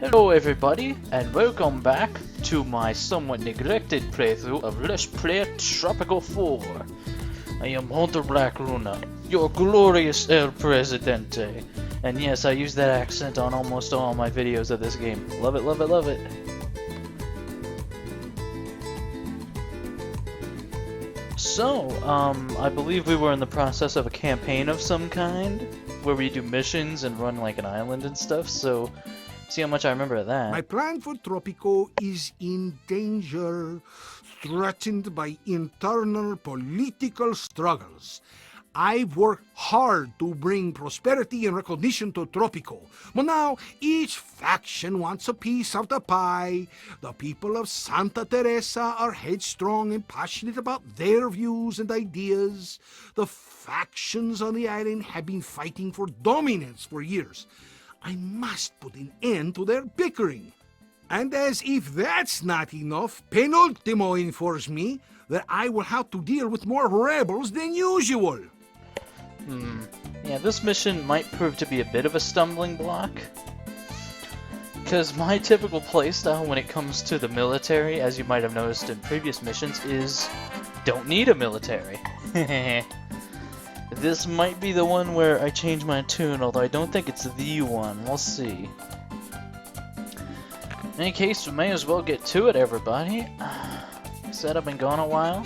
Hello everybody, and welcome back to my somewhat neglected playthrough of Let's Play Tropico 4. I am Hunter Black Luna, your glorious El Presidente. And yes, I use that accent on almost all my videos of this game. Love it, love it, love it. So, I believe we were in the process of a campaign of some kind, where we do missions and run like an island and stuff, so see how much I remember of that. My plan for Tropico is in danger, threatened by internal political struggles. I've worked hard to bring prosperity and recognition to Tropico, but now each faction wants a piece of the pie. The people of Santa Teresa are headstrong and passionate about their views and ideas. The factions on the island have been fighting for dominance for years. I must put an end to their bickering. And as if that's not enough, Penultimo informs me that I will have to deal with more rebels than usual. Yeah, this mission might prove to be a bit of a stumbling block. Because my typical playstyle when it comes to the military, as you might have noticed in previous missions, is don't need a military. This might be the one where I change my tune, although I don't think it's the one. We'll see. In any case, we may as well get to it, everybody. Said I've been gone a while.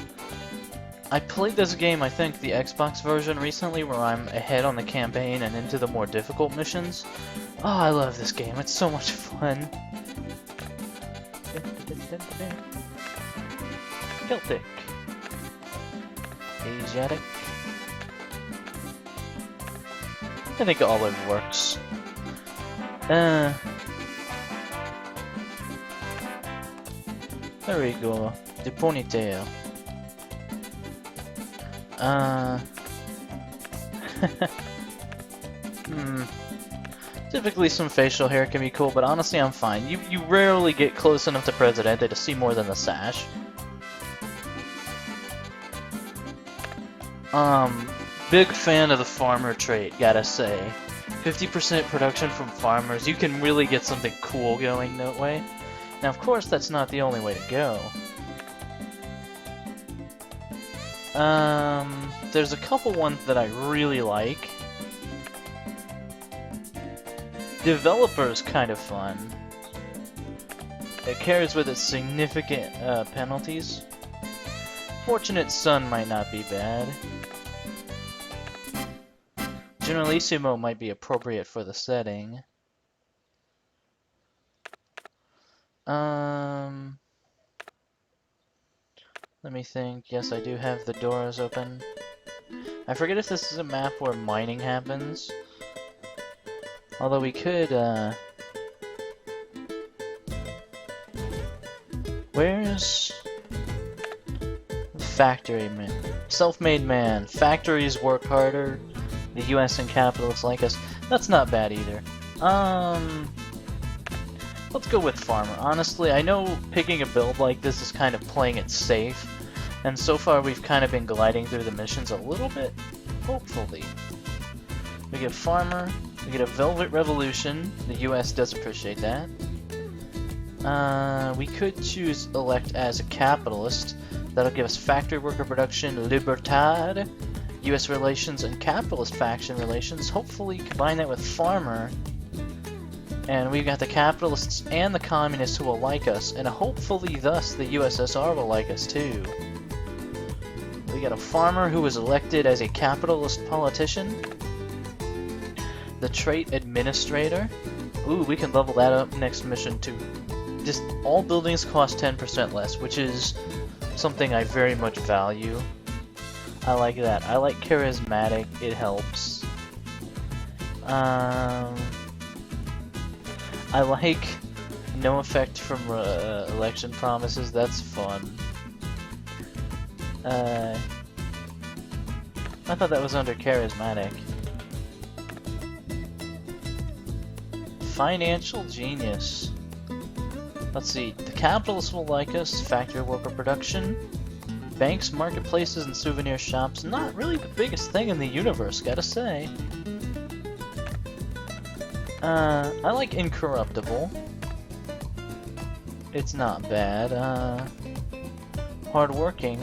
I played this game, I think, the Xbox version recently, where I'm ahead on the campaign and into the more difficult missions. Oh, I love this game. It's so much fun. Celtic. Asiatic. I think olive works. There we go. The ponytail. Typically some facial hair can be cool, but honestly I'm fine. You rarely get close enough to Presidente to see more than the sash. Big fan of the farmer trait, gotta say. 50% production from farmers, you can really get something cool going that way. Now of course that's not the only way to go. There's a couple ones that I really like. Developer's kind of fun. It carries with it significant penalties. Fortunate Son might not be bad. Generalissimo might be appropriate for the setting. Let me think. Yes, I do have the doors open. I forget if this is a map where mining happens. Although we could, where's factory man? Self-made man. Factories work harder. The US and capitalists like us. That's not bad either. Let's go with farmer. Honestly, I know picking a build like this is kind of playing it safe, and so far we've kind of been gliding through the missions a little bit, hopefully. We get farmer, we get a velvet revolution. The US does appreciate that. We could choose elect as a capitalist. That'll give us factory worker production, libertad, US relations, and capitalist faction relations. Hopefully combine that with farmer. And we've got the capitalists and the communists who will like us, and hopefully thus the USSR will like us too. We got a farmer who was elected as a capitalist politician. The trait administrator. Ooh, we can level that up next mission too. Just all buildings cost 10% less, which is something I very much value. I like that. I like charismatic, it helps. I like no effect from election promises, that's fun. I thought that was under charismatic. Financial genius. Let's see, the capitalists will like us, factory worker production. Banks, marketplaces, and souvenir shops, not really the biggest thing in the universe, gotta say. I like incorruptible. It's not bad. Hardworking.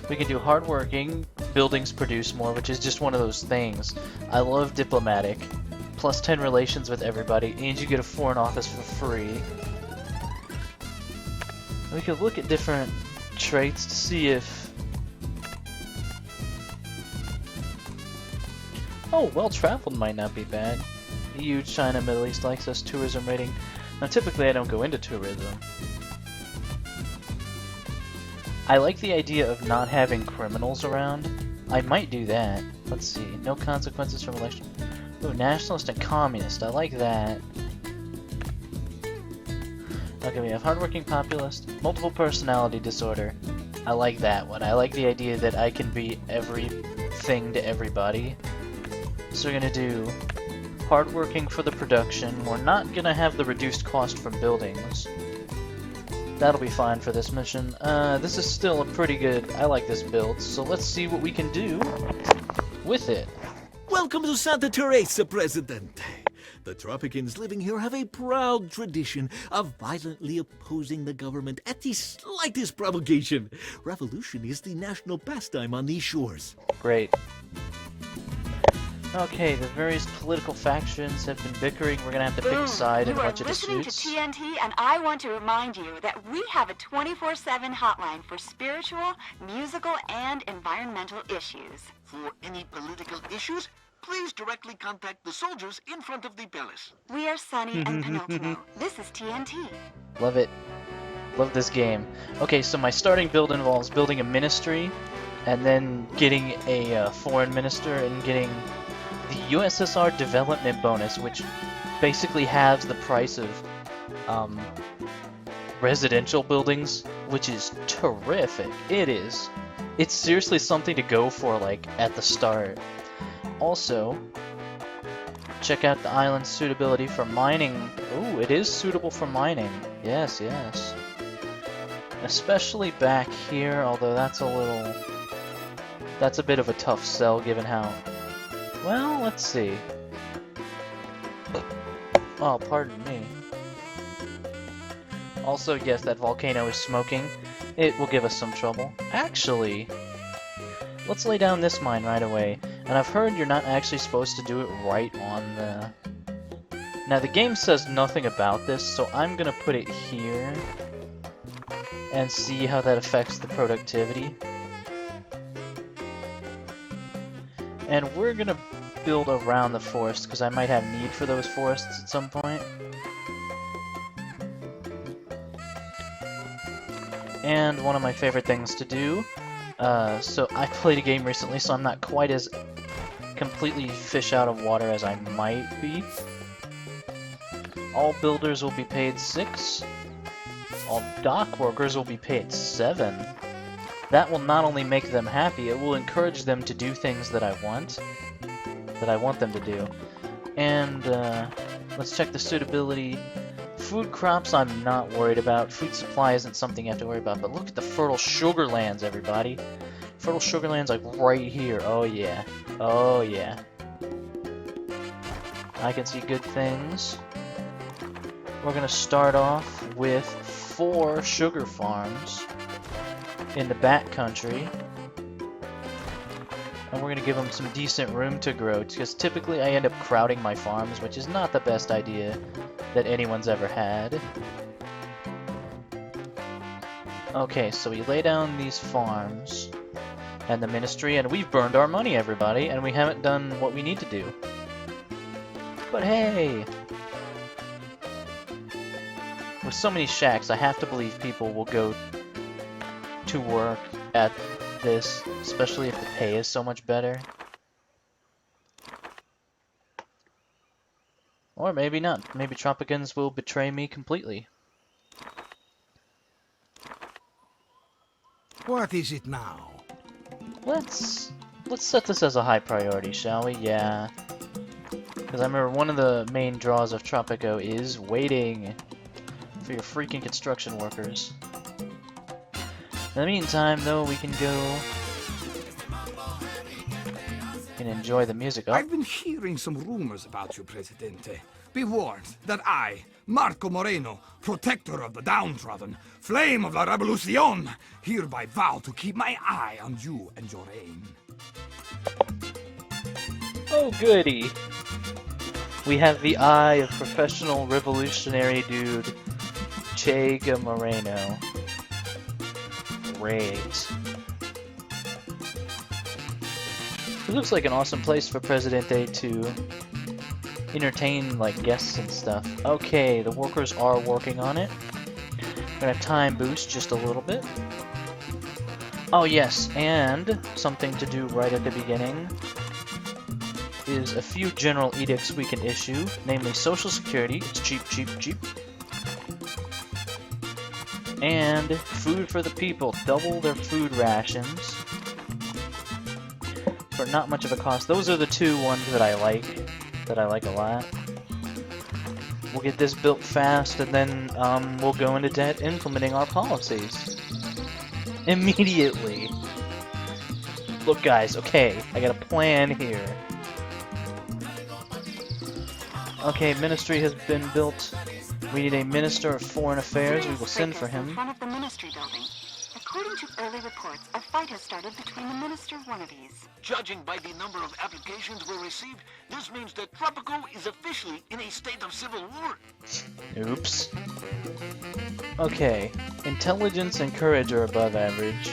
We can do hardworking, buildings produce more, which is just one of those things. I love diplomatic. Plus 10 relations with everybody, and you get a foreign office for free. We could look at different traits to see if... Oh, well-traveled might not be bad. EU, China, Middle East likes us. Tourism rating. Now, typically I don't go into tourism. I like the idea of not having criminals around. I might do that. Let's see. No consequences from election. Ooh, nationalist and communist. I like that. Okay, we have hardworking populist, multiple personality disorder. I like that one. I like the idea that I can be everything to everybody. So we're gonna do hardworking for the production. We're not gonna have the reduced cost from buildings. That'll be fine for this mission. This is still a pretty good... I like this build, so let's see what we can do with it. Welcome to Santa Teresa, Presidente. The Tropicans living here have a proud tradition of violently opposing the government at the slightest provocation. Revolution is the national pastime on these shores. Great. Okay, the various political factions have been bickering. We're gonna have to pick a side in a bunch of disputes. You are listening to TNT, and I want to remind you that we have a 24/7 hotline for spiritual, musical, and environmental issues. For any political issues, please directly contact the soldiers in front of the palace. We are Sunny and Penultimo. This is TNT. Love it. Love this game. Okay, so my starting build involves building a ministry, and then getting a foreign minister, and getting the USSR development bonus, which basically halves the price of residential buildings, which is terrific. It is. It's seriously something to go for, like, at the start. Also, check out the island's suitability for mining. Ooh, it is suitable for mining. Yes, yes. Especially back here, although that's a bit of a tough sell given how... Well, let's see. Oh, pardon me. Also, yes, that volcano is smoking. It will give us some trouble. Actually, let's lay down this mine right away. And I've heard you're not actually supposed to do it right on the... Now, the game says nothing about this, so I'm gonna put it here and see how that affects the productivity. And we're gonna build around the forest, because I might have need for those forests at some point. And one of my favorite things to do, so I played a game recently, so I'm not quite as completely fish out of water as I might be. All builders will be paid 6. All dock workers will be paid 7. That will not only make them happy, it will encourage them to do things that I want them to do. And let's check the suitability. Food crops I'm not worried about. Food supply isn't something you have to worry about, but look at the fertile sugar lands, everybody. Fertile sugar lands like right here. Oh yeah. Oh yeah. I can see good things. We're gonna start off with 4 sugar farms in the back country. And we're gonna give them some decent room to grow, because typically I end up crowding my farms, which is not the best idea that anyone's ever had. Okay, so we lay down these farms and the ministry, and we've burned our money, everybody, and we haven't done what we need to do. But hey! With so many shacks, I have to believe people will go to work at this, especially if the pay is so much better. Or maybe not. Maybe Tropicans will betray me completely. What is it now? Let's set this as a high priority, shall we? Yeah. Because I remember one of the main draws of Tropico is waiting for your freaking construction workers. In the meantime, though, we can go and enjoy the music. Oh. I've been hearing some rumors about you, Presidente. be warned that I, Marco Moreno, protector of the downtrodden, flame of la revolucion, hereby vow to keep my eye on you and your aim. Oh, goody. We have the eye of professional revolutionary dude, Che Moreno. Great. It looks like an awesome place for Presidente to entertain, like, guests and stuff. Okay, the workers are working on it. Gonna time boost just a little bit. Oh yes, and something to do right at the beginning is a few general edicts we can issue, namely Social Security, it's cheap, cheap, cheap. And food for the people, double their food rations for not much of a cost. Those are the two ones that I like a lot. We'll get this built fast, and then we'll go into debt implementing our policies immediately. Look guys, okay, I got a plan here. Okay, ministry has been built. We need a minister of foreign affairs. We will send for him. In front of the ministry building. According to early reports, a fight has started between the minister wannabes. Judging by the number of applications we received, this means that Tropico is officially in a state of civil war. Oops. Okay, intelligence and courage are above average.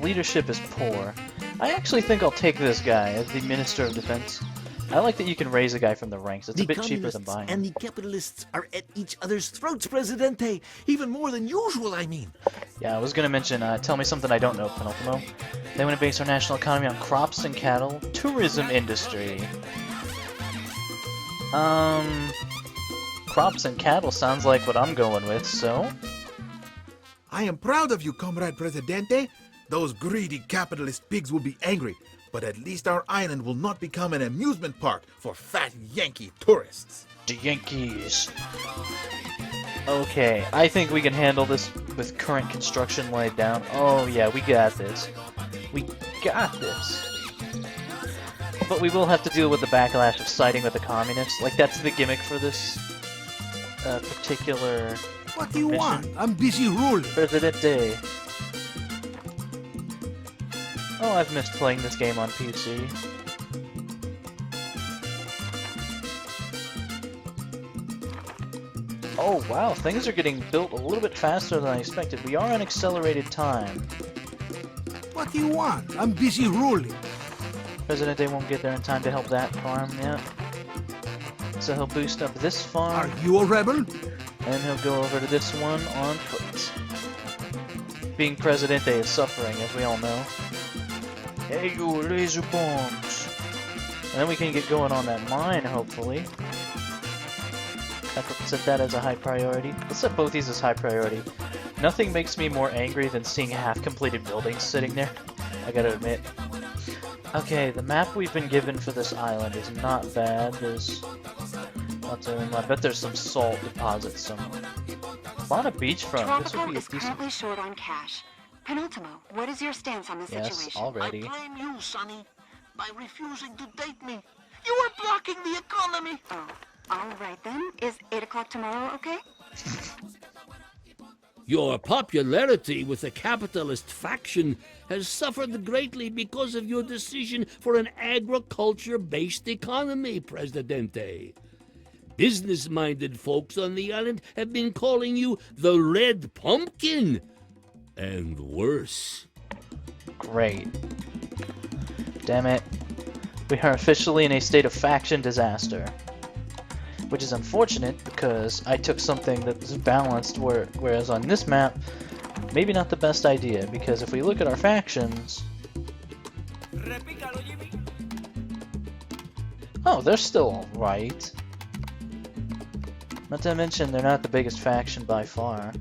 Leadership is poor. I actually think I'll take this guy as the Minister of Defense. I like that you can raise a guy from the ranks. It's a bit cheaper than buying. And the capitalists are at each other's throats, Presidente. Even more than usual, I mean. Yeah, I was gonna mention, tell me something I don't know, Penultimo. They want to base our national economy on crops and cattle, tourism industry. Crops and cattle sounds like what I'm going with, so... I am proud of you, Comrade Presidente. Those greedy capitalist pigs will be angry, but at least our island will not become an amusement park for fat Yankee tourists. The Yankees. Okay, I think we can handle this with current construction laid down. Oh yeah, we got this. We got this. But we will have to deal with the backlash of siding with the communists. Like, that's the gimmick for this particular What do you mission. want? I'm busy ruling. Presidente. Oh, I've missed playing this game on PC. Oh wow, things are getting built a little bit faster than I expected. We are on accelerated time. What do you want? I'm busy ruling. Presidente won't get there in time to help that farm yet. So he'll boost up this farm, Are you a rebel? and he'll go over to this one on foot. Being Presidente is suffering, as we all know. Hey, you laser bombs! And then we can get going on that mine, hopefully. Set that as a high priority. Let's set both these as high priority. Nothing makes me more angry than seeing half-completed buildings sitting there, I gotta admit. Okay, the map we've been given for this island is not bad. There's lots of... I bet there's some salt deposits somewhere. A lot of beachfront. This would Tropico be a is decent... currently short on cash. Penultimo, what is your stance on the Yes, situation? already. I blame you, Sonny, by refusing to date me. You are blocking the economy. Oh, all right then. Is 8 o'clock tomorrow okay? Your popularity with the capitalist faction has suffered greatly because of your decision for an agriculture-based economy, Presidente. Business-minded folks on the island have been calling you the Red Pumpkin, and worse. Great. Damn it. We are officially in a state of faction disaster. Which is unfortunate because I took something that was balanced, whereas on this map, maybe not the best idea, because if we look at our factions... Oh, they're still alright. Not to mention, they're not the biggest faction by far.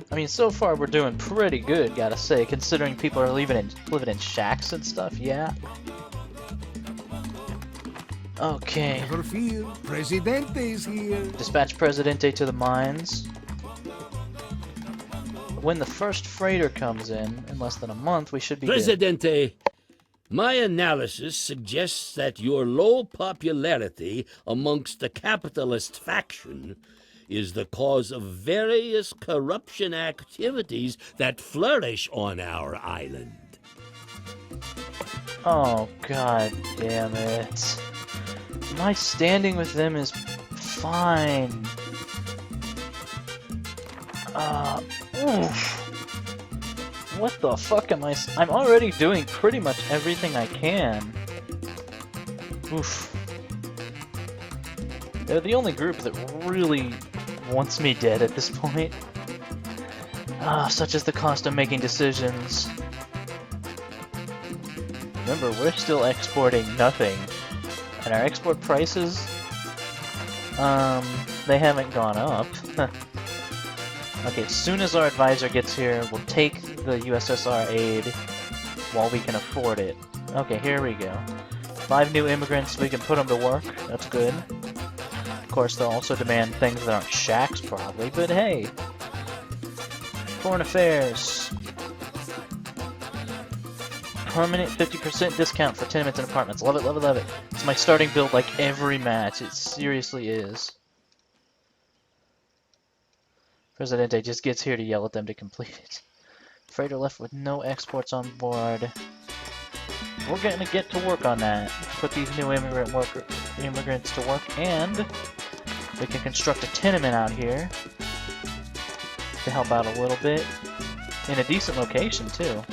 I mean, so far we're doing pretty good, gotta say, considering people are living in shacks and stuff, yeah. Okay. Never fear. Presidente is here. Dispatch Presidente to the mines. When the first freighter comes in less than a month, we should be good. Presidente, My analysis suggests that your low popularity amongst the capitalist faction is the cause of various corruption activities that flourish on our island. Oh, god damn it. My standing with them is fine. Oof. What the fuck am I? I'm already doing pretty much everything I can. Oof. They're the only group that really wants me dead at this point. Such is the cost of making decisions. Remember, we're still exporting nothing. And our export prices, they haven't gone up. Okay, as soon as our advisor gets here, we'll take the USSR aid while we can afford it. Okay, here we go. 5 new immigrants, we can put them to work. That's good. Of course, they'll also demand things that aren't shacks, probably, but hey. Foreign affairs. Permanent 50% discount for tenements and apartments. Love it, love it, love it. It's my starting build like every match. It seriously is. Presidente just gets here to yell at them to complete it. Freighter left with no exports on board. We're gonna get to work on that. Put these new immigrants to work, and we can construct a tenement out here to help out a little bit. In a decent location, too.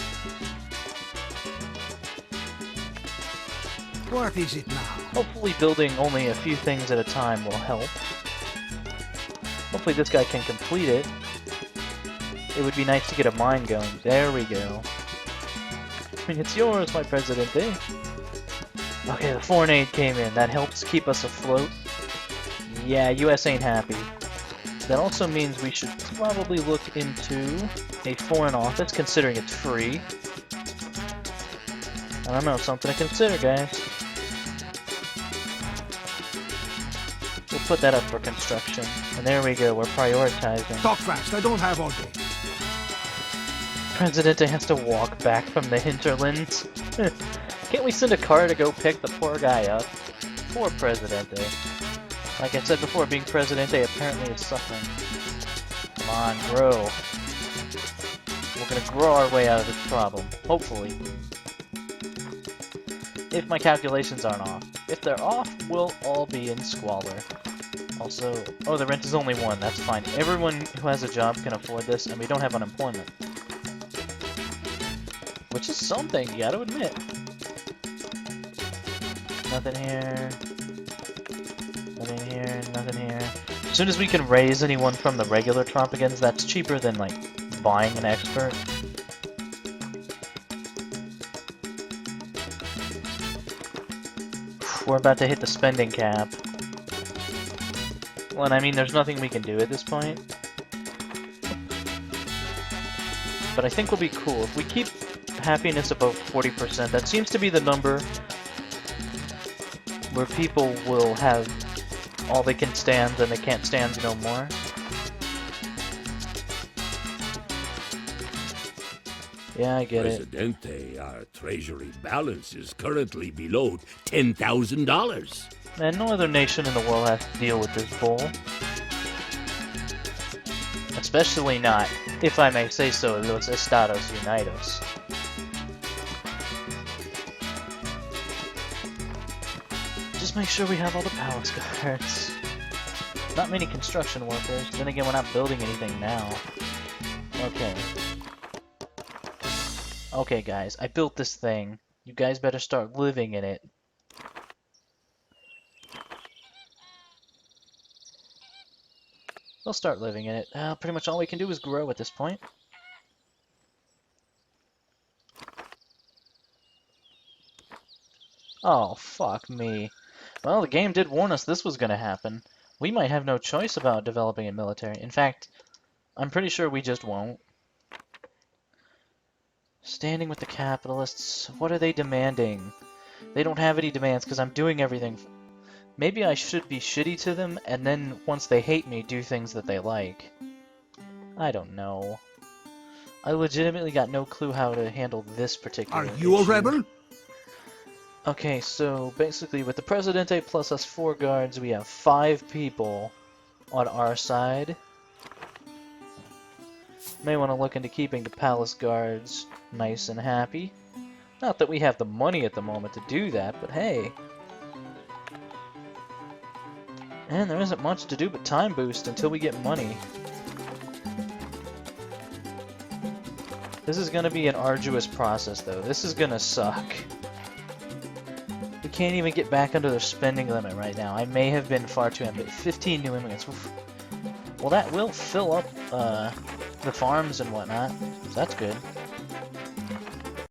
What is it now? Hopefully building only a few things at a time will help. Hopefully this guy can complete it. It would be nice to get a mine going. There we go. It's yours, my Presidente. Okay, the foreign aid came in. That helps keep us afloat. Yeah, US ain't happy. That also means we should probably look into a foreign office, considering it's free. I don't know, something to consider, guys. We'll put that up for construction. And there we go, we're prioritizing. Talk fast, I don't have all day. Presidente has to walk back from the hinterlands. Can't we send a car to go pick the poor guy up? Poor Presidente. Like I said before, being Presidente apparently is suffering. Come on, grow. We're gonna grow our way out of this problem. Hopefully. If my calculations aren't off. If they're off, we'll all be in squalor. Also, oh, the rent is only 1, that's fine. Everyone who has a job can afford this, and we don't have unemployment. Which is something, you gotta admit. Nothing here. Nothing here, nothing here. As soon as we can raise anyone from the regular Tropicans, that's cheaper than, like, buying an expert. We're about to hit the spending cap. Well, and I mean, there's nothing we can do at this point. But I think we'll be cool. If we keep happiness above 40%, that seems to be the number where people will have all they can stand and they can't stand no more. Yeah, I get it. Presidente, our treasury balance is currently below $10,000. And no other nation in the world has to deal with this bull. Especially not, if I may say so, los Estados Unidos. Just make sure we have all the palace guards. Not many construction workers. Then again, we're not building anything now. Okay. Okay, guys, I built this thing. You guys better start living in it. We'll start living in it. Pretty much all we can do is grow at this point. Oh, fuck me. Well, the game did warn us this was gonna happen. We might have no choice about developing a military. In fact, I'm pretty sure we just won't. Standing with the capitalists. What are they demanding? They don't have any demands because I'm doing everything. Maybe I should be shitty to them and then once they hate me, do things that they like. I don't know. I legitimately got no clue how to handle this particular Are you a issue. rebel? Okay, so basically with the Presidente plus us 4 guards, we have 5 people on our side. May want to look into keeping the palace guards nice and happy. Not that we have the money at the moment to do that, but hey. And there isn't much to do but time boost until we get money. This is gonna be an arduous process though. This is gonna suck. We can't even get back under the spending limit right now. I may have been far too ambitious. 15 new immigrants. Oof. Well, that will fill up the farms and whatnot, so that's good.